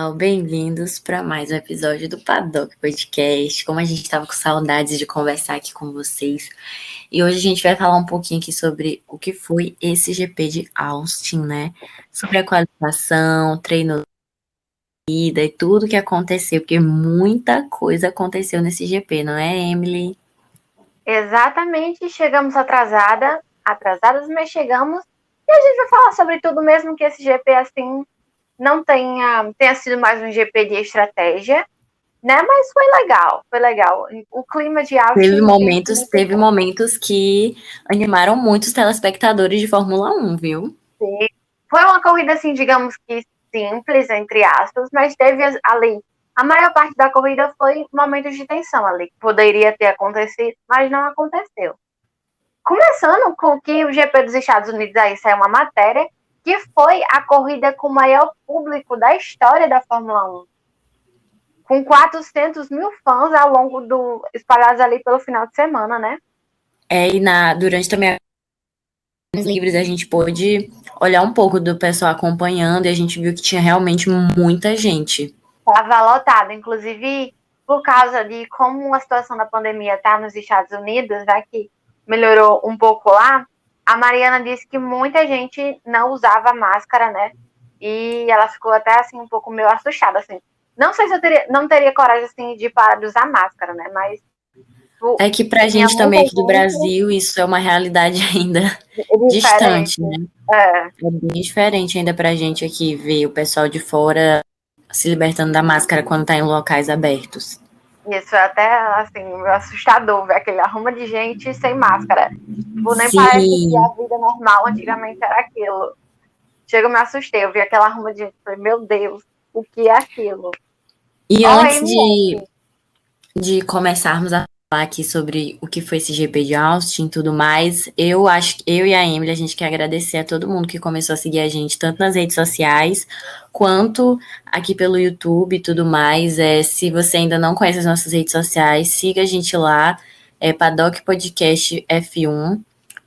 Bem-vindos para mais um episódio do Paddock Podcast. Como a gente estava com saudades de conversar aqui com vocês, e hoje a gente vai falar um pouquinho aqui sobre o que foi esse GP de Austin, né? Sobre a qualificação, treino de ida e tudo que aconteceu, porque muita coisa aconteceu nesse GP, não é, Emily? Exatamente, chegamos atrasadas, mas chegamos. E a gente vai falar sobre tudo, mesmo que esse GP assim não tenha sido mais um GP de estratégia, né? Mas foi legal. O clima de Teve Austin tem momentos, sido teve momentos que animaram muito os telespectadores de Fórmula 1, viu? foi uma corrida assim, digamos que simples, entre aspas, mas teve ali. A maior parte da corrida foi momentos de tensão ali. Poderia ter acontecido, mas não aconteceu. Começando com que o GP dos Estados Unidos aí saiu uma matéria que foi a corrida com o maior público da história da Fórmula 1. Com 400 mil fãs ao longo espalhados ali pelo final de semana, né? Durante também os livros a gente pôde olhar um pouco do pessoal acompanhando e a gente viu que tinha realmente muita gente. Estava lotado, inclusive por causa de como a situação da pandemia está nos Estados Unidos, né, que melhorou um pouco lá, a Mariana disse que muita gente não usava máscara, né? E ela ficou até assim um pouco meio assustada, assim. Não sei se eu não teria coragem assim de parar de usar máscara, né? Mas É que pra tinha gente também muita aqui do gente Brasil, isso é uma realidade ainda distante, diferente. né? É, É bem diferente ainda pra gente aqui ver o pessoal de fora se libertando da máscara quando tá em locais abertos. isso é até assim, meio assustador ver aquele arrumo de gente sem máscara. Tipo, nem parece que Sim. a vida normal antigamente era aquilo. Chega, eu me assustei, eu vi aquela arruma de gente, falei, meu Deus, o que é aquilo? E Ó, antes MS. de começarmos a falar aqui sobre o que foi esse GP de Austin e tudo mais, eu acho que eu e a Emily, a gente quer agradecer a todo mundo que começou a seguir a gente, tanto nas redes sociais, quanto aqui pelo YouTube e tudo mais. Se você ainda não conhece as nossas redes sociais, siga a gente lá, Paddock Podcast F1.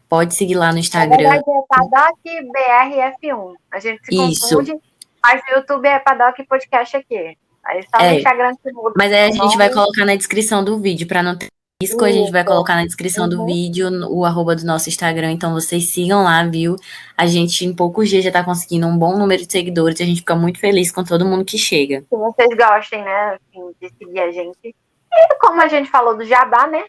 Pode seguir lá no Na Instagram. verdade é Paddock BRF1. A gente se Isso. confunde, mas no YouTube é Paddock Podcast aqui. Aí só no É. Instagram que muda Mas aí a o gente vai nome. colocar na descrição do vídeo, para não ter risco, a gente vai Isso. colocar na descrição do Uhum. vídeo o arroba do nosso Instagram, então vocês sigam lá, viu? A gente em poucos dias já tá conseguindo um bom número de seguidores e a gente fica muito feliz com todo mundo que chega. Se vocês gostem, né, assim, de seguir a gente. E como a gente falou do Jabá, né?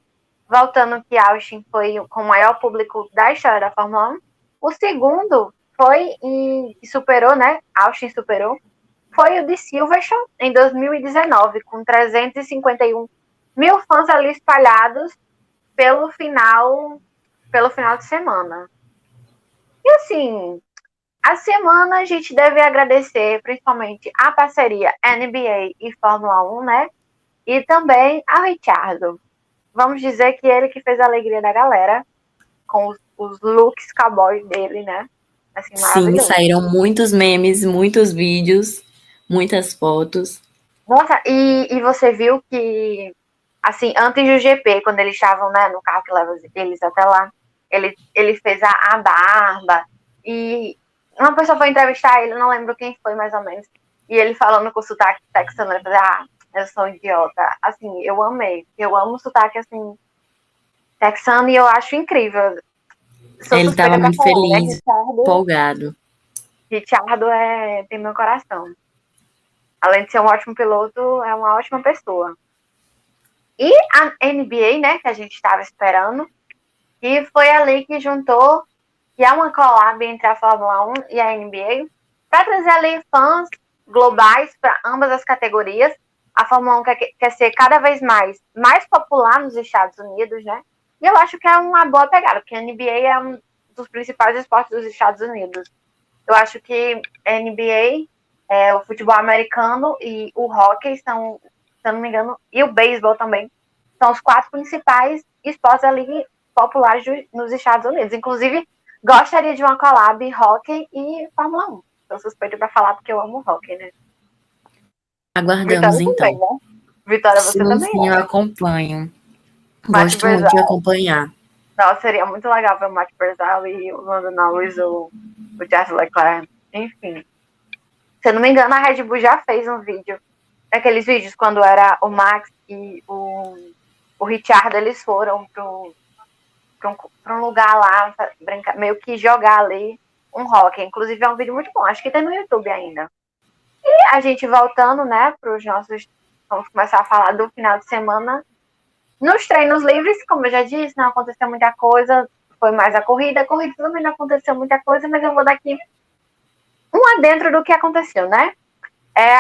Voltando que Austin foi com o maior público da história da Fórmula 1. O segundo foi e superou, né? Austin superou. Foi o de Silverstone em 2019, com 351 mil fãs ali espalhados pelo final de semana. E assim, a semana a gente deve agradecer principalmente a parceria NBA e Fórmula 1, né? E também a Richardo. Vamos dizer que ele que fez a alegria da galera com os looks cowboy dele, né? Assim, Sim, maravilhoso. saíram muitos memes, muitos vídeos, muitas fotos. Nossa, e você viu que, assim, antes do GP, quando eles estavam, né, no carro que leva eles até lá, ele fez a barba, e uma pessoa foi entrevistar ele, não lembro quem foi mais ou menos, e ele falando com o sotaque texano, ele falou, eu sou um idiota. Assim, eu amei, eu amo o sotaque, assim, texano, e eu acho incrível. Sou Ele estava suspeita pra muito falar, né, feliz, empolgado. Richardo tem meu coração. Além de ser um ótimo piloto, é uma ótima pessoa. E a NBA, né, que a gente estava esperando, e foi ali que juntou, que é uma collab entre a Fórmula 1 e a NBA, para trazer ali fãs globais para ambas as categorias. A Fórmula 1 quer ser cada vez mais popular nos Estados Unidos, né? E eu acho que é uma boa pegada, porque a NBA é um dos principais esportes dos Estados Unidos. Eu acho que a NBA, o futebol americano e o hockey são, se eu não me engano, e o beisebol também, são os 4 principais esportes ali populares nos Estados Unidos. Inclusive, gostaria de uma collab hockey e Fórmula 1. Sou suspeita para falar porque eu amo hockey, né? Aguardamos Vitória também, então. né? Vitória, você Sim, também sim, eu é. acompanho. Matt Gosto muito de Berzal. acompanhar. Nossa, seria muito legal ver o Matt Berzal e o Lando Norris, o Charles Leclerc. Enfim. Se eu não me engano, a Red Bull já fez um vídeo. Aqueles vídeos quando era o Max e o Ricciardo, eles foram para um lugar lá, brincar, meio que jogar ali um rock. Inclusive é um vídeo muito bom, acho que tem no YouTube ainda. E a gente voltando, né, para os nossos... Vamos começar a falar do final de semana. Nos treinos livres, como eu já disse, não aconteceu muita coisa, foi mais a corrida também não aconteceu muita coisa, mas eu vou dar aqui um adentro do que aconteceu, né?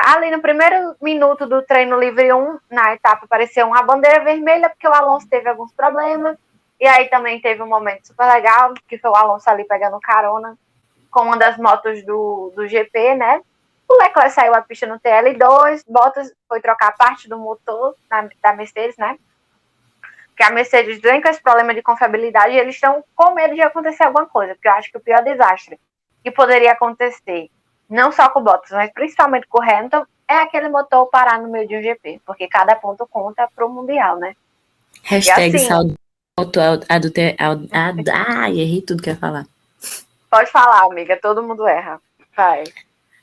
Ali no primeiro minuto do treino livre 1, na etapa, apareceu uma bandeira vermelha, porque o Alonso teve alguns problemas. E aí também teve um momento super legal, que foi o Alonso ali pegando carona com uma das motos do GP, né? O Leclerc saiu a pista no TL2, Bottas foi trocar parte do motor da Mercedes, né? Porque a Mercedes vem com esse problema de confiabilidade e eles estão com medo de acontecer alguma coisa, porque eu acho que o pior desastre que poderia acontecer, não só com o Bottas, mas principalmente com o Hamilton, é aquele motor parar no meio de um GP, porque cada ponto conta pro Mundial, né? Hashtag assim, saudade errei tudo que eu ia falar. Pode falar, amiga, todo mundo erra. Vai.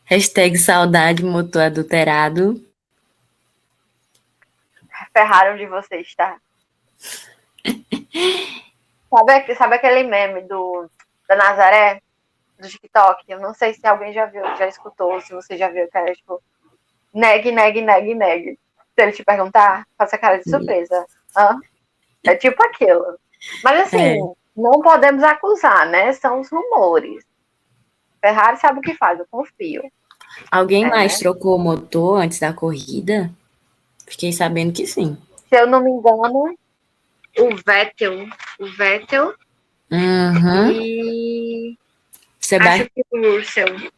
Hashtag saudade motor adulterado. Ferraram de vocês, tá? Sabe aquele meme da Nazaré, do TikTok? Eu não sei se alguém já viu, já escutou, se você já viu, que é tipo, negue. Se ele te perguntar, faça cara de surpresa. É tipo aquilo. Mas assim, não podemos acusar, né? São os rumores. Ferrari sabe o que faz, eu confio. Alguém mais trocou o motor antes da corrida? Fiquei sabendo que sim. Se eu não me engano, o Vettel e acho que o Russell.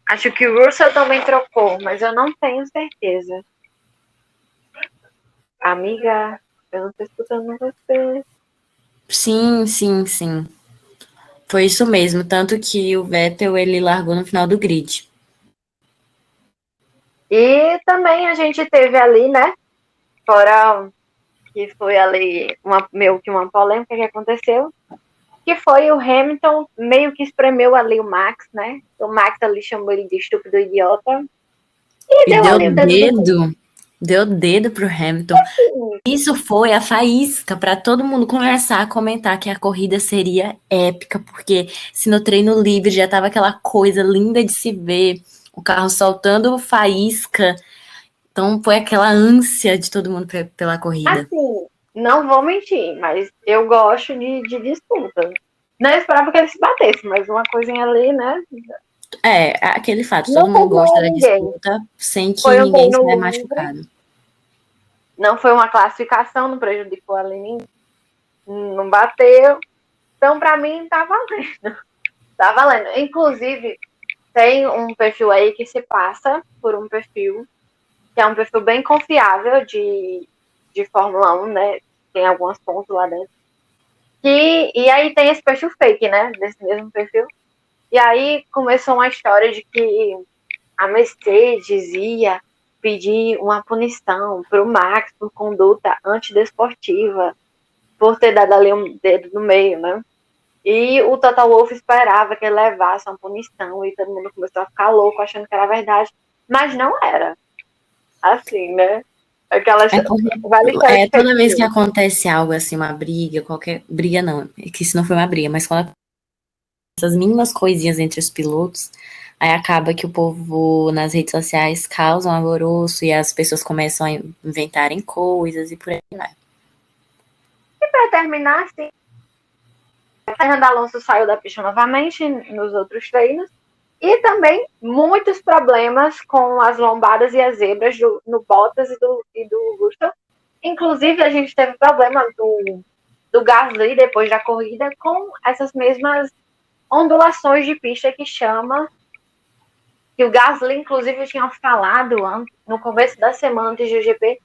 Acho que o Russell também trocou, mas eu não tenho certeza. Amiga, eu não tô escutando você. Sim. Foi isso mesmo, tanto que o Vettel, ele largou no final do grid. E também a gente teve ali, né, fora que foi ali meio que uma polêmica que aconteceu, que foi o Hamilton meio que espremeu ali o Max, né? O Max ali chamou ele de estúpido idiota. E deu ali o dedo. Deu dedo pro Hamilton. Isso foi a faísca para todo mundo começar a comentar que a corrida seria épica, porque se no treino livre já tava aquela coisa linda de se ver, o carro soltando faísca, então foi aquela ânsia de todo mundo pela corrida. Assim, não vou mentir, mas eu gosto de disputa. Não esperava que ele se batesse, mas uma coisinha ali, né? Aquele fato, todo mundo gosta da disputa, sem que ninguém seja machucado. Não foi uma classificação, não prejudicou ali ninguém, não bateu. Então, para mim, tá valendo. Tá valendo. Inclusive, tem um perfil aí que se passa por um perfil, que é um perfil bem confiável de Fórmula 1, né? Tem algumas pontos lá dentro. E aí tem esse perfil fake, né? Desse mesmo perfil. E aí começou uma história de que a Mercedes ia pedir uma punição para o Max por conduta antidesportiva, por ter dado ali um dedo no meio, né? E o Toto Wolff esperava que ele levasse uma punição e todo mundo começou a ficar louco achando que era verdade, mas não era. Assim, né? Toda vez que acontece algo assim, uma briga, qualquer briga não, é que isso não foi uma briga, mas quando essas mínimas coisinhas entre os pilotos, aí acaba que o povo nas redes sociais causa um alvoroço e as pessoas começam a inventarem coisas e por aí vai. E para terminar, assim, Fernando Alonso saiu da pista novamente nos outros treinos e também muitos problemas com as lombadas e as zebras no Bottas e do Russell. Inclusive, a gente teve problema do Gasly depois da corrida com essas mesmas ondulações de pista que chama, que o Gasly, inclusive, tinha falado no começo da semana antes do GP,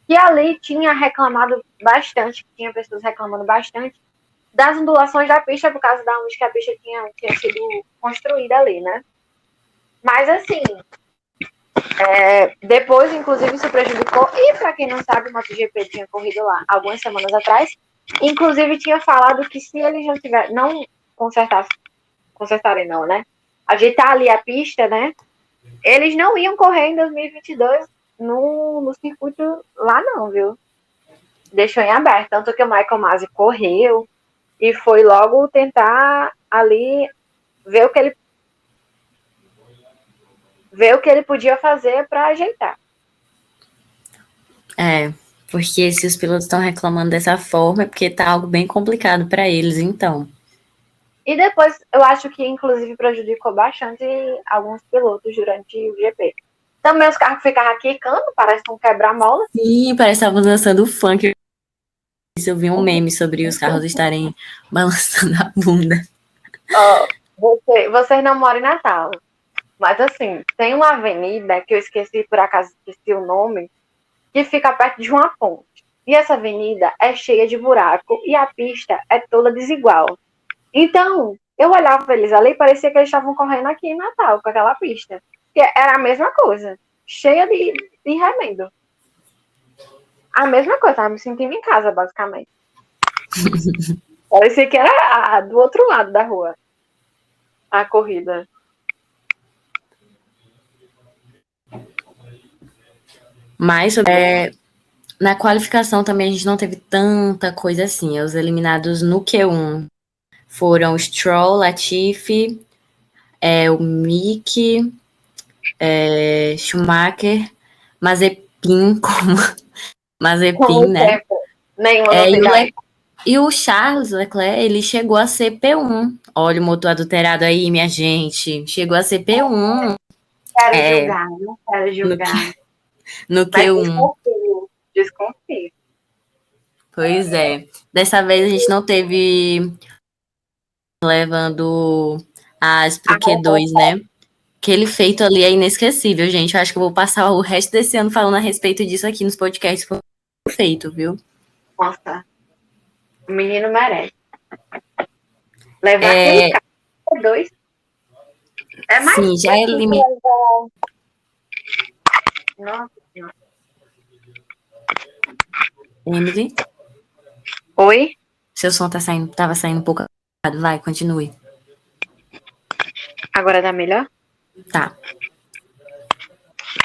que ali tinha reclamado bastante, tinha pessoas reclamando bastante das ondulações da pista por causa da onde que a pista tinha sido construída ali, né? Mas, assim, depois, inclusive, isso prejudicou. E, para quem não sabe, o MotoGP tinha corrido lá algumas semanas atrás. Inclusive, tinha falado que se ele não consertasse consertarem não, né? Ajeitar ali a pista, né? Eles não iam correr em 2022 no circuito lá não, viu? Deixou em aberto. Tanto que o Michael Masi correu e foi logo tentar ali ver o que ele podia fazer para ajeitar. Porque se os pilotos estão reclamando dessa forma, é porque tá algo bem complicado para eles, então. E depois, eu acho que inclusive prejudicou bastante alguns pilotos durante o GP. Também os carros ficavam quicando, parece um quebra-mola. Sim, parece que estavam dançando funk. Eu vi um meme sobre os carros estarem balançando a bunda. Vocês não moram em Natal, mas assim, tem uma avenida que eu esqueci, por acaso esqueci o nome, que fica perto de uma ponte. E essa avenida é cheia de buraco e a pista é toda desigual. Então, eu olhava para eles ali e parecia que eles estavam correndo aqui em Natal, com aquela pista. Que era a mesma coisa, cheia de remendo. A mesma coisa, tava me sentindo em casa, basicamente. Parecia que era do outro lado da rua, a corrida. Mas na qualificação também a gente não teve tanta coisa assim. Os eliminados no Q1 foram Stroll, Latifi, o Mick, Schumacher, Mazepin, Mazepin, né? Nenhuma novidade. E o Charles Leclerc, ele chegou a ser P1. Olha o motor adulterado aí, minha gente. Chegou a ser P1. Quero julgar, não quero julgar. No Q1. Desconfio. Pois é. Dessa vez a gente não teve levando as pro Q2, né? Aquele feito ali é inesquecível, gente. Eu acho que eu vou passar o resto desse ano falando a respeito disso aqui nos podcasts. Foi feito, viu? Nossa. O menino merece. Levar aquele carro Q2 é mais. Sim, já eliminou. Nossa. Emily? Oi? Seu som tava saindo um pouco. Vai, continue. Agora tá melhor? Tá.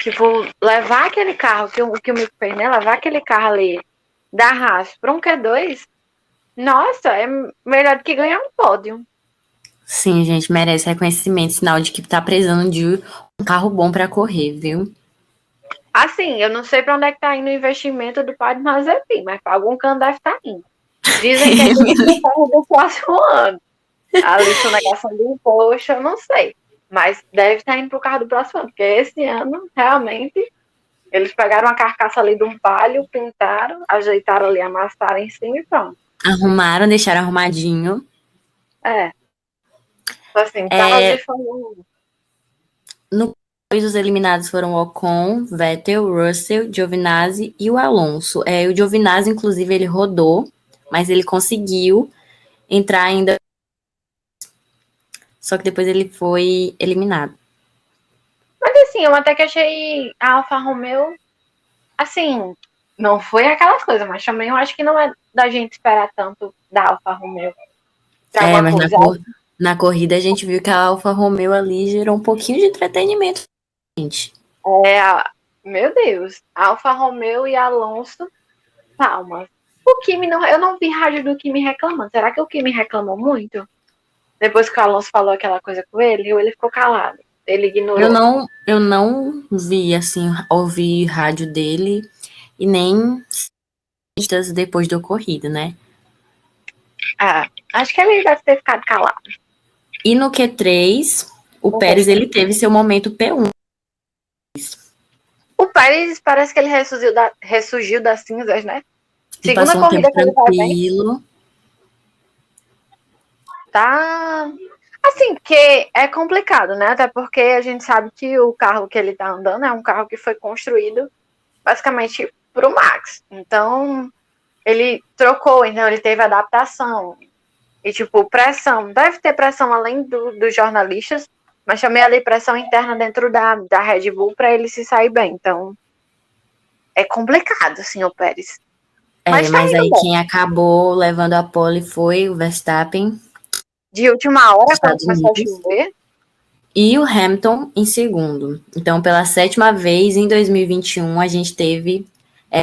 Tipo, levar aquele carro que o Mico fez, né? Levar aquele carro ali da Haas para um Q2, nossa, é melhor do que ganhar um pódio. Sim, gente, merece reconhecimento, sinal de que tá precisando de um carro bom para correr, viu? Assim, eu não sei para onde é que tá indo o investimento do pai do Mazepin, mas para algum canto deve estar indo. Dizem que é o carro do próximo ano. Ali sonegação de imposto, eu não sei. Mas deve estar indo pro carro do próximo ano, porque esse ano, realmente, eles pegaram a carcaça ali de um palio, pintaram, ajeitaram ali, amassaram em cima e pronto. Arrumaram, deixaram arrumadinho. Assim, carro de Fórmula 1. No os eliminados foram o Ocon, Vettel, Russell, Giovinazzi e o Alonso. O Giovinazzi, inclusive, ele rodou, mas ele conseguiu entrar ainda. Só que depois ele foi eliminado. Mas assim, eu até que achei a Alfa Romeo, assim, não foi aquelas coisas, mas também eu acho que não é da gente esperar tanto da Alfa Romeo. Mas na corrida a gente viu que a Alfa Romeo ali gerou um pouquinho de entretenimento. Gente. Meu Deus, Alfa Romeo e Alonso, palmas. O Kimi não, eu não vi rádio do Kimi reclamando. Será que o Kimi reclamou muito? Depois que o Alonso falou aquela coisa com ele, ou ele ficou calado? Ele ignorou. Eu não vi, assim, ouvi rádio dele e nem depois da corrida, né? Acho que ele deve ter ficado calado. E no Q3, o Pérez, ele teve seu momento P1. O Pérez parece que ele ressurgiu das cinzas, né? Segunda corrida que ele tranquilo. Tá. Assim, que é complicado, né? Até porque a gente sabe que o carro que ele tá andando é um carro que foi construído basicamente pro Max. Então, ele trocou, então ele teve adaptação. E, tipo, pressão. Deve ter pressão além dos jornalistas, mas também ali pressão interna dentro da Red Bull para ele se sair bem. Então, é complicado, assim, o Pérez. Mas aí quem acabou levando a pole foi o Verstappen. de última hora, quando Estados começou a Unidos, chover. e o Hamilton em segundo. Então, pela sétima vez em 2021, a gente teve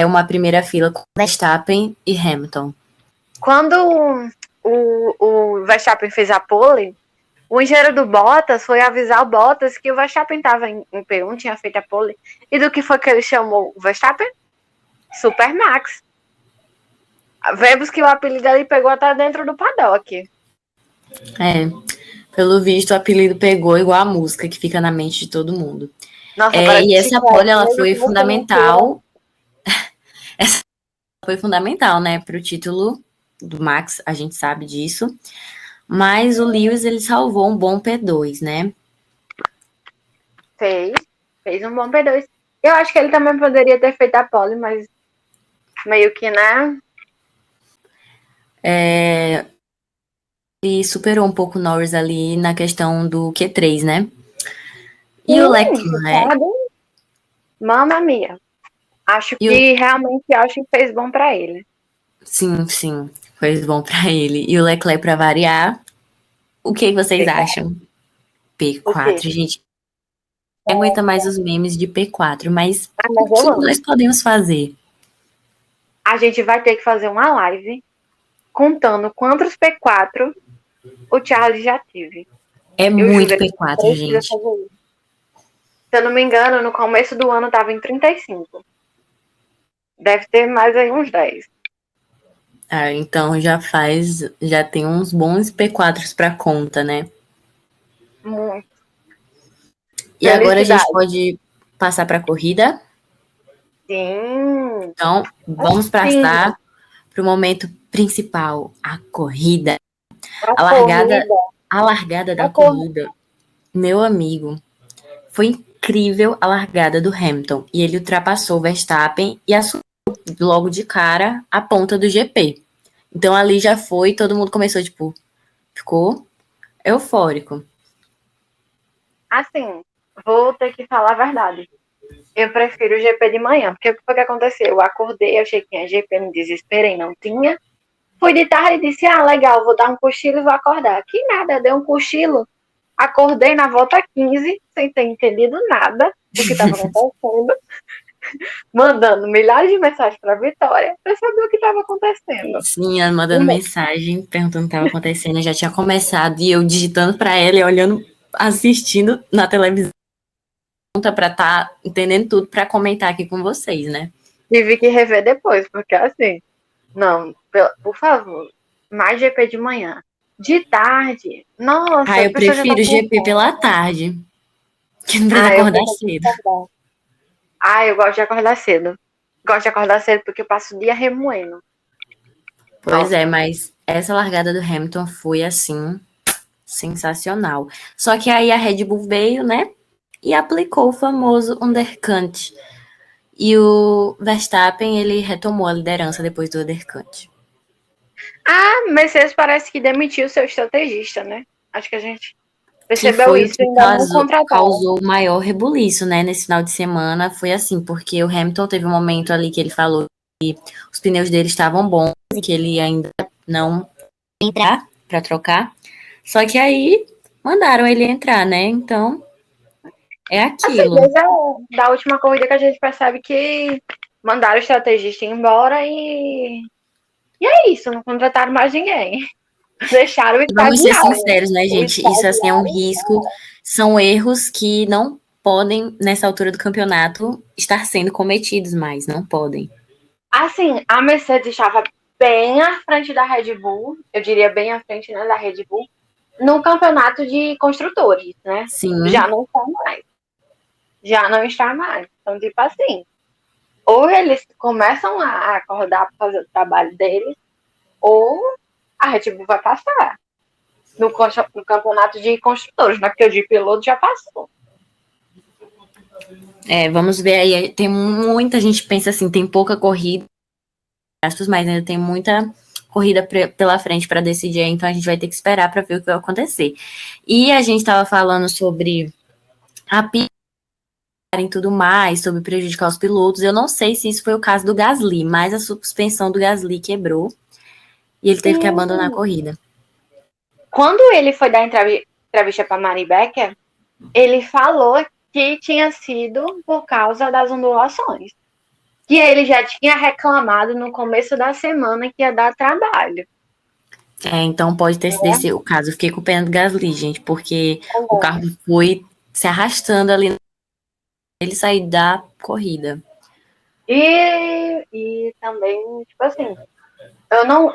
uma primeira fila com Verstappen e Hamilton. Quando o Verstappen fez a pole, o engenheiro do Bottas foi avisar o Bottas que o Verstappen estava em P1, tinha feito a pole. E do que foi que ele chamou o Verstappen? Supermax. Vemos que o apelido ali pegou até dentro do paddock. Pelo visto, o apelido pegou igual a música que fica na mente de todo mundo. Nossa, E essa pole, ela foi fundamental. Essa foi fundamental, né, para o título do Max, a gente sabe disso. Mas o Lewis, ele salvou um bom P2, né? Fez um bom P2. Eu acho que ele também poderia ter feito a pole, mas meio que, né? Ele superou um pouco o Norris ali na questão do Q3, né? E o Leclerc... Mamma mia. Acho que realmente fez bom para ele. Sim, fez bom para ele. E o Leclerc, para variar, o que vocês acham? P4, gente. Não aguenta mais os memes de P4, mas o que nós podemos fazer? A gente vai ter que fazer uma live contando quantos P4 o Charles já teve. É muito P4, gente. Se eu não me engano, no começo do ano tava em 35. Deve ter mais aí uns 10. Então já tem uns bons P4s para conta, né? Muito. E agora a gente pode passar para a corrida? Sim. Então, vamos passar para o momento principal, a corrida. A largada da corrida. Meu amigo, foi incrível a largada do Hamilton. E ele ultrapassou o Verstappen e assumiu logo de cara a ponta do GP. Então ali já foi, todo mundo começou, ficou eufórico. Assim, vou ter que falar a verdade. Eu prefiro o GP de manhã, porque o que foi que aconteceu? Eu acordei, achei que tinha GP, me desesperei, não tinha. Fui de tarde e disse, legal, vou dar um cochilo e vou acordar. Que nada, dei um cochilo, acordei na volta 15, sem ter entendido nada do que estava acontecendo, mandando milhares de mensagens para a Vitória para saber o que estava acontecendo. Sim, ela mandando mensagem, perguntando o que estava acontecendo, já tinha começado, e eu digitando para ela e olhando, assistindo na televisão, para estar entendendo tudo, para comentar aqui com vocês, né? Tive que rever depois, porque assim, não, por favor, mais GP de manhã. De tarde, nossa. Eu prefiro GP pela tarde, que não precisa acordar cedo. Eu gosto de acordar cedo. Gosto de acordar cedo porque eu passo o dia remoendo. Pois é, mas essa largada do Hamilton foi, assim, sensacional. Só que aí a Red Bull veio, né, e aplicou o famoso undercut. E o Verstappen, ele retomou a liderança depois do undercut. Mercedes parece que demitiu seu estrategista, né? Acho que a gente percebeu isso. Que causou o maior rebuliço, né, nesse final de semana. Foi assim, porque o Hamilton teve um momento ali que ele falou que os pneus dele estavam bons e que ele ainda não ia entrar para trocar. Só que aí mandaram ele entrar, né? Então, é aquilo. Assim, desde da última corrida que a gente percebe que mandaram o estrategista embora e é isso, não contrataram mais ninguém. Deixaram o estagiário. Vamos ser sinceros, né, gente? Isso, assim, é um risco. São erros que não podem, nessa altura do campeonato, estar sendo cometidos mais. Não podem. Assim, a Mercedes estava bem à frente da Red Bull, eu diria bem à frente, né, da Red Bull, no campeonato de construtores, né? Sim. Já não está mais. Então, tipo assim, ou eles começam a acordar para fazer o trabalho deles, ou a Red Bull vai passar no campeonato de construtores, né? Porque o de piloto já passou. Vamos ver aí. Tem muita gente que pensa assim, tem pouca corrida, mas ainda tem muita corrida pela frente para decidir, então a gente vai ter que esperar para ver o que vai acontecer. E a gente estava falando sobre a pista e tudo mais, sobre prejudicar os pilotos. Eu não sei se isso foi o caso do Gasly, mas a suspensão do Gasly quebrou e ele teve que abandonar a corrida. quando ele foi dar entrevista para Mari Becker, ele falou que tinha sido por causa das ondulações. Que ele já tinha reclamado no começo da semana que ia dar trabalho. Então pode ter sido esse o caso. Eu fiquei com pena do Gasly, gente, porque o carro foi se arrastando ali ele sair da corrida. E também, tipo assim,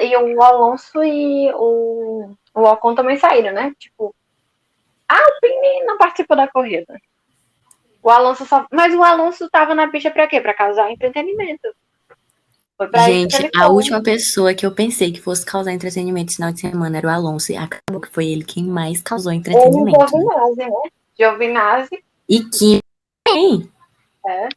e o Alonso e o Ocon também saíram, né? Tipo, a Alpine não participou da corrida. Mas o Alonso tava na pista pra quê? Pra causar entretenimento. Foi pra Gente, isso que ele a foi. última pessoa que eu pensei que fosse causar entretenimento esse final de semana era o Alonso. E acabou que foi ele quem mais causou entretenimento. Ele e Giovinazzi, né? Giovinazzi. E que É.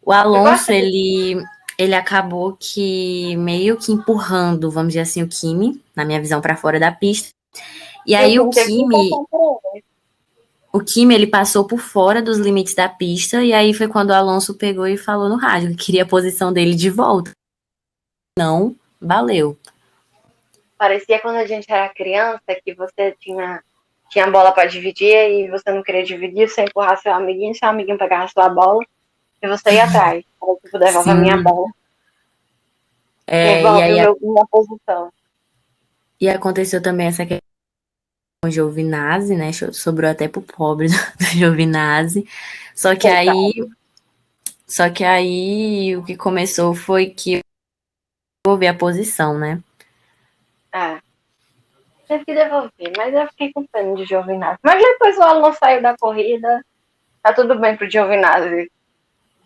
o Alonso, ele acabou que meio que empurrando, vamos dizer assim, o Kimi, na minha visão, para fora da pista. E aí o Kimi, ele passou por fora dos limites da pista, e aí foi quando o Alonso pegou e falou no rádio que queria a posição dele de volta. Não, valeu. Parecia quando a gente era criança, que você tinha bola para dividir e você não queria dividir, você empurrar seu amiguinho pegava sua bola e você ia atrás. Aí, tipo, devolve a minha bola. Devolve minha posição. E aconteceu também essa questão com o Giovinazzi, né? Sobrou até pro pobre do Giovinazzi. Só que aí o que começou foi que devolver a posição, né? Teve que devolver, mas eu fiquei com pena de Giovinazzi. Mas depois o Alonso saiu da corrida, tá tudo bem pro Giovinazzi.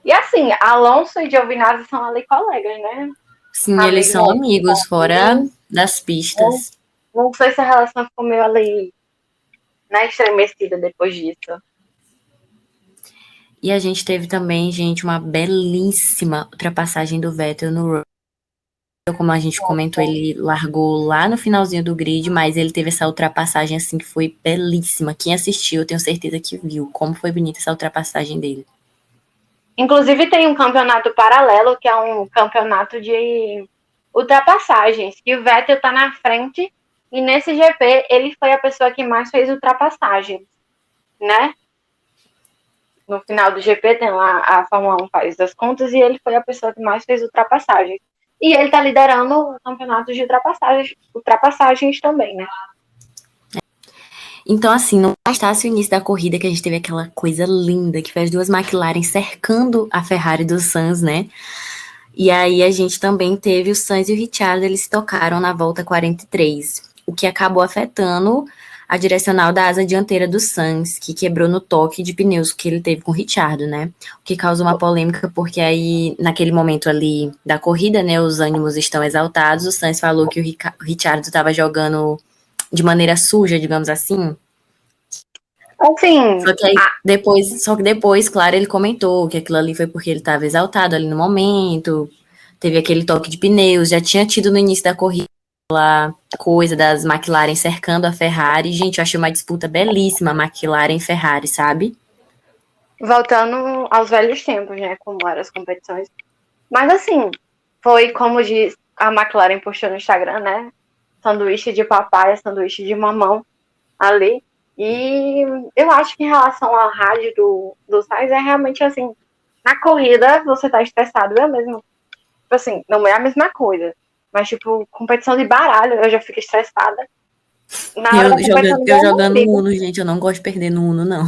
E assim, Alonso e Giovinazzi são ali colegas, né? Sim, eles são amigos, fora das pistas. Não sei se a relação ficou meio ali, né, estremecida depois disso. E a gente teve também, gente, uma belíssima ultrapassagem do Vettel no Russell. Como a gente comentou, ele largou lá no finalzinho do grid, mas ele teve essa ultrapassagem assim que foi belíssima. Quem assistiu, eu tenho certeza que viu como foi bonita essa ultrapassagem dele. Inclusive tem um campeonato paralelo, que é um campeonato de ultrapassagens, que o Vettel tá na frente, e nesse GP ele foi a pessoa que mais fez ultrapassagens, né? No final do GP tem lá, a Fórmula 1 faz as contas, e ele foi a pessoa que mais fez ultrapassagens. E ele tá liderando o campeonato de ultrapassagens também, né? Então, assim, não bastasse o início da corrida, que a gente teve aquela coisa linda, que foi as duas McLaren cercando a Ferrari do Sainz, né? E aí a gente também teve o Sainz e o Ricciardo, eles se tocaram na volta 43, o que acabou afetando a direcional da asa dianteira do Sainz, que quebrou no toque de pneus que ele teve com o Ricciardo, né? O que causou uma polêmica, porque aí, naquele momento ali da corrida, né, os ânimos estão exaltados, o Sainz falou que o Ricciardo estava jogando de maneira suja, digamos assim. Assim, Só que depois, claro, ele comentou que aquilo ali foi porque ele estava exaltado ali no momento, teve aquele toque de pneus, já tinha tido no início da corrida a coisa das McLaren cercando a Ferrari. Gente, eu achei uma disputa belíssima, McLaren e Ferrari, sabe? Voltando aos velhos tempos, né, como eram as competições. Mas assim, foi como diz a McLaren postou no Instagram, né? Sanduíche de papai, sanduíche de mamão ali. E eu acho que em relação ao rádio do Sainz é realmente assim, na corrida você tá estressado, é mesmo. Tipo assim, não é a mesma coisa. Mas, tipo, competição de baralho, eu já fico estressada. Na hora da competição eu jogando no Uno, gente, eu não gosto de perder no Uno, não.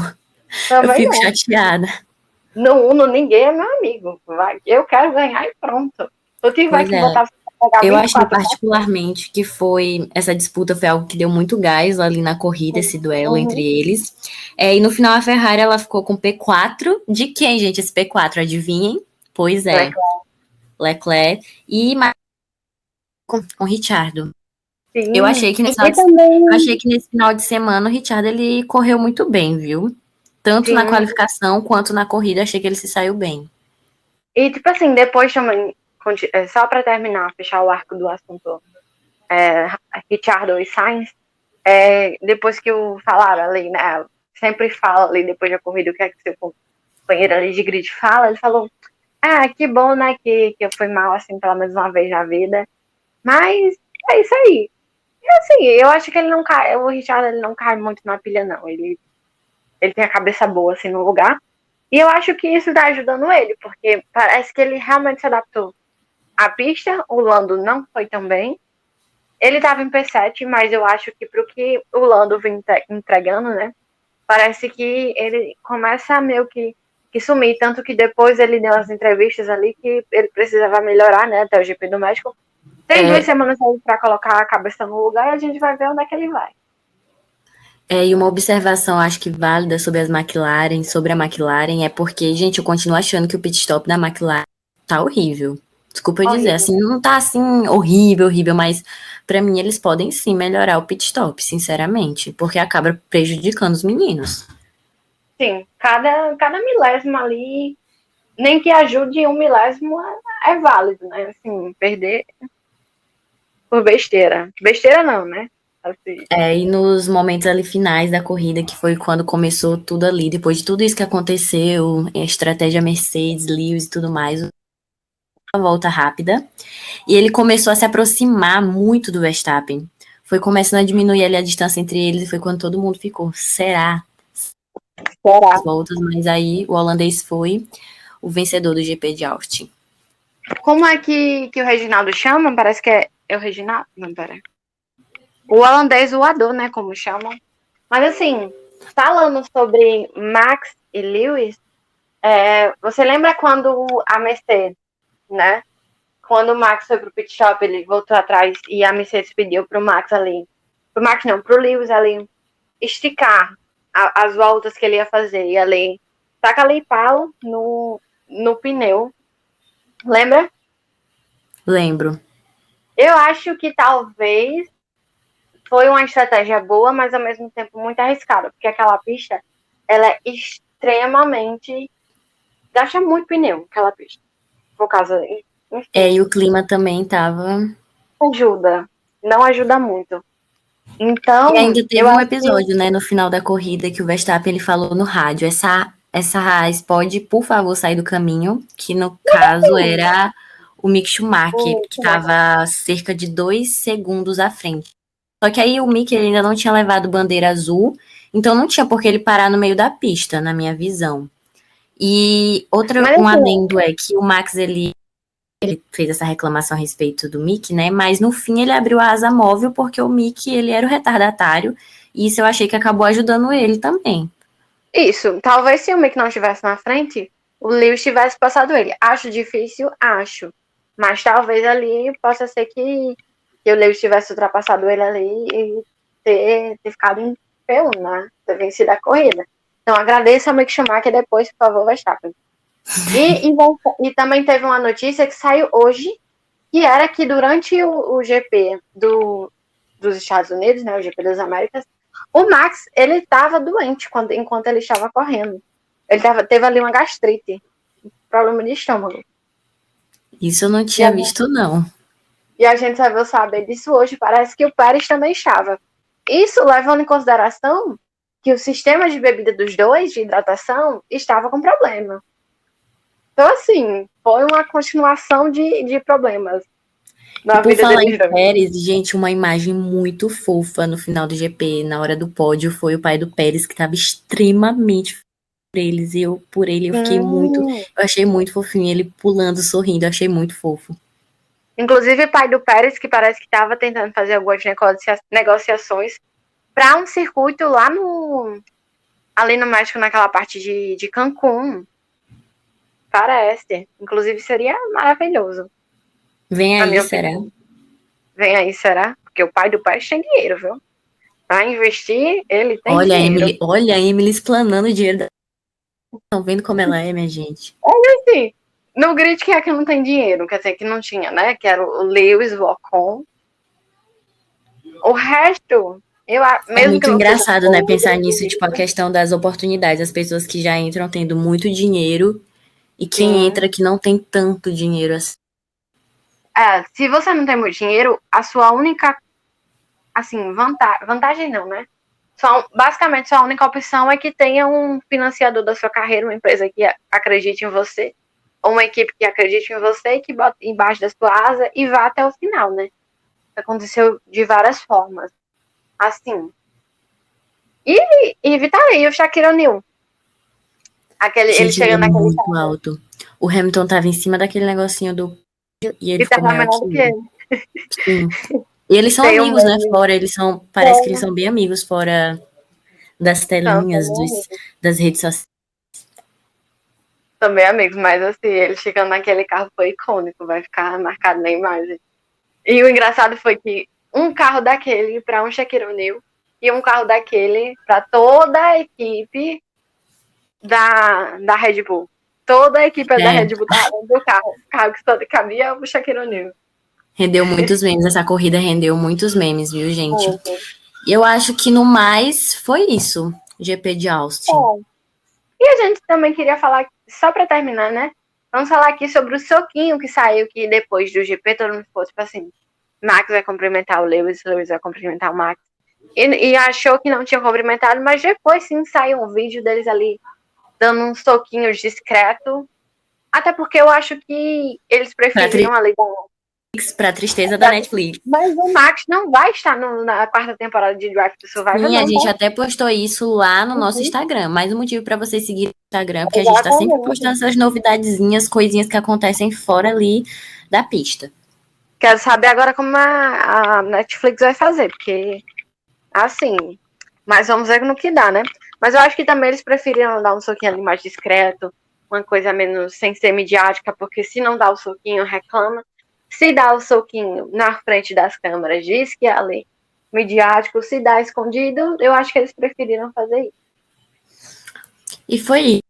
Também eu fico não. chateada. No Uno, ninguém é meu amigo. Vai. Eu quero ganhar e pronto. Se eu tiver que botar eu achei particularmente que essa disputa foi algo que deu muito gás ali na corrida, esse duelo entre eles. E no final a Ferrari, ela ficou com P4. De quem, gente, esse P4? Adivinhem? Pois é. Leclerc. E com Ricciardo. Sim. Eu achei que nesse final de semana o Ricciardo, ele correu muito bem, viu? Tanto na qualificação quanto na corrida, achei que ele se saiu bem. E, tipo assim, depois também, só para terminar, fechar o arco do assunto Ricciardo e Sainz, depois que falaram ali, né, sempre fala ali depois da corrida o que é que seu companheiro ali de grid fala, ele falou, que bom, né, que eu fui mal, assim, pelo menos uma vez na vida, mas é isso aí. E assim, eu acho que ele não cai, o Richard ele não cai muito na pilha, não. Ele tem a cabeça boa, assim, no lugar. E eu acho que isso tá ajudando ele, porque parece que ele realmente se adaptou à pista. O Lando não foi tão bem. Ele tava em P7, mas eu acho que pro que o Lando vem entregando, né? Parece que ele começa a meio que sumir. Tanto que depois ele deu as entrevistas ali que ele precisava melhorar, né? Até o GP do México. Tem 2 semanas aí pra colocar a cabeça no lugar e a gente vai ver onde é que ele vai. E uma observação, acho que válida sobre a McLaren, é porque, gente, eu continuo achando que o pit stop da McLaren tá horrível. Desculpa eu dizer, Horrível. assim, não tá assim horrível, mas pra mim eles podem sim melhorar o pit stop, sinceramente, porque acaba prejudicando os meninos. Sim, cada milésimo ali, nem que ajude um milésimo é válido, né? Assim, perder por besteira. Besteira não, né? Assim, E nos momentos ali finais da corrida, que foi quando começou tudo ali, depois de tudo isso que aconteceu, a estratégia Mercedes, Lewis e tudo mais, uma volta rápida, e ele começou a se aproximar muito do Verstappen. Foi começando a diminuir ali a distância entre eles, e foi quando todo mundo ficou, será? será? As voltas, mas aí o holandês foi o vencedor do GP de Austin. Como é que o Reginaldo chama? Parece que é o Reginaldo? Não, pera. O holandês voador, né? Como chamam. Mas assim, falando sobre Max e Lewis, você lembra quando a Mercedes, né? Quando o Max foi pro pit stop, ele voltou atrás e a Mercedes pediu pro Max ali. Pro Max não, pro Lewis ali esticar as voltas que ele ia fazer. E ali, taca ali pau no pneu. Lembra? Lembro. Eu acho que talvez foi uma estratégia boa, mas ao mesmo tempo muito arriscada, porque aquela pista, ela é extremamente... gasta muito pneu, aquela pista. Por causa... enfim, E o clima também tava... ajuda. Não ajuda muito. E Então, ainda eu teve um acho que... episódio, né, no final da corrida, que o Verstappen ele falou no rádio, essa Haas pode, por favor, sair do caminho, que no caso era o Mick Schumacher, que estava cerca de 2 segundos à frente. Só que aí o Mick ele ainda não tinha levado bandeira azul, então não tinha por que ele parar no meio da pista, na minha visão. E Mas um assim, adendo é que o Max ele fez essa reclamação a respeito do Mick, né? Mas no fim ele abriu a asa móvel porque o Mick ele era o retardatário e isso eu achei que acabou ajudando ele também. isso. Talvez se o Mick não estivesse na frente, o Lewis tivesse passado ele. Acho difícil? Acho. Mas talvez ali possa ser que o Lewis tivesse ultrapassado ele ali e ter ficado em P1, né? Ter vencido a corrida. Então agradeço ao Mick Schumacher depois, por favor, Verstappen. E também teve uma notícia que saiu hoje, que era que durante o GP dos Estados Unidos, né, o GP das Américas, o Max, ele estava doente enquanto ele estava correndo. Ele teve ali uma gastrite, um problema de estômago. Isso eu não tinha visto, não. E a gente só veio saber disso hoje. Parece que o Pérez também estava. Isso levando em consideração que o sistema de bebida dos dois, de hidratação, estava com problema. Então, assim, foi uma continuação de problemas na E por vida falar em deles dois. Pérez, gente, uma imagem muito fofa no final do GP, na hora do pódio, foi o pai do Pérez, que estava extremamente por eles, e por ele, eu fiquei muito, eu achei muito fofinho, ele pulando, sorrindo, eu achei muito fofo. Inclusive, o pai do Pérez, que parece que estava tentando fazer algumas negociações para um circuito lá ali no México, naquela parte de Cancún. Parece. Inclusive, seria maravilhoso. Vem Na aí, minha será? opinião. Vem aí, será? Porque o pai do Pérez tem dinheiro, viu? Para investir, ele tem dinheiro. Olha a Emily explanando o dinheiro da... Estão vendo como ela é, minha gente? Assim, no grid, quem é que não tem dinheiro? Quer dizer, que não tinha, né? Que era o Lewis, o Ocon. O resto, É mesmo que muito não seja engraçado, né, todo, pensar nisso, tipo, a questão das oportunidades, as pessoas que já entram tendo muito dinheiro e quem sim. entra que não tem tanto dinheiro assim. Se você não tem muito dinheiro, a sua única, assim, vantagem não, né? Basicamente, sua única opção é que tenha um financiador da sua carreira, uma empresa que acredite em você, ou uma equipe que acredite em você e que bote embaixo da sua asa e vá até o final, né? Aconteceu de várias formas. Assim. E Vitória, e o Shaquille O'Neal? Ele Gente, ele é chegando naquele muito carro. alto. O Hamilton tava em cima daquele negocinho do... E ele E ficou tava maior menor que do que ele. ele. Sim. E eles são Tem um amigos, né? meme. Fora, eles são... Parece que eles são bem amigos fora das telinhas, Também, das redes sociais. também amigos, mas assim, ele chegando naquele carro foi icônico, vai ficar marcado na imagem. E o engraçado foi que um carro daquele para um Shaquille O'Neal e um carro daquele para toda a equipe da Red Bull. Toda a equipe da É, Red Bull tava dentro do carro. O carro que só cabia o Shaquille O'Neal. rendeu muitos memes. Essa corrida rendeu muitos memes, viu, gente? E eu acho que no mais foi isso. GP de Austin. E a gente também queria falar, só para terminar, né? Vamos falar aqui sobre o soquinho que saiu, que depois do GP todo mundo ficou tipo assim, Max vai cumprimentar o Lewis vai cumprimentar o Max. E achou que não tinha cumprimentado, mas depois sim saiu um vídeo deles ali dando uns soquinhos discreto. Até porque eu acho que eles preferiram ali. Pra tristeza da Netflix. Mas o Max não vai estar na quarta temporada de Drive to Survive, Sim, a não, gente tá? até postou isso lá no nosso Instagram. Mais um motivo para você seguir o Instagram, porque a gente tá sempre Exatamente. postando essas novidadezinhas, coisinhas que acontecem fora ali da pista. Quero saber agora como a Netflix vai fazer, porque assim, mas vamos ver no que dá, né? Mas eu acho que também eles preferiram dar um soquinho ali mais discreto, uma coisa menos sem ser midiática, porque se não dá o soquinho, reclama. Se dá o soquinho na frente das câmeras, diz que é ali midiático. Se dá escondido, eu acho que eles preferiram fazer isso. E foi isso.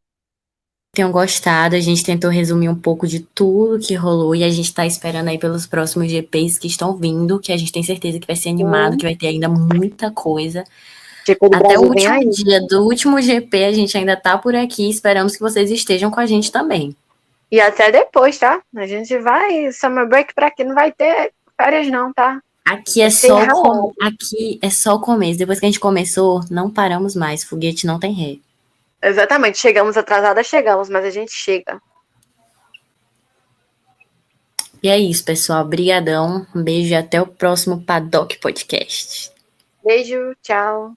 Tenham gostado, a gente tentou resumir um pouco de tudo que rolou e a gente tá esperando aí pelos próximos GPs que estão vindo, que a gente tem certeza que vai ser animado, que vai ter ainda muita coisa. GP do Até o Brasil vem último aí. dia do último GP, a gente ainda tá por aqui. Esperamos que vocês estejam com a gente também. E até depois, tá? A gente vai. Summer break pra aqui não vai ter férias, não, tá? Aqui é só aqui é só o começo. Depois que a gente começou, não paramos mais. Foguete não tem ré. Exatamente. Chegamos atrasadas, chegamos, mas a gente chega. E é isso, pessoal. Brigadão. Um beijo e até o próximo Paddock Podcast. Beijo, tchau.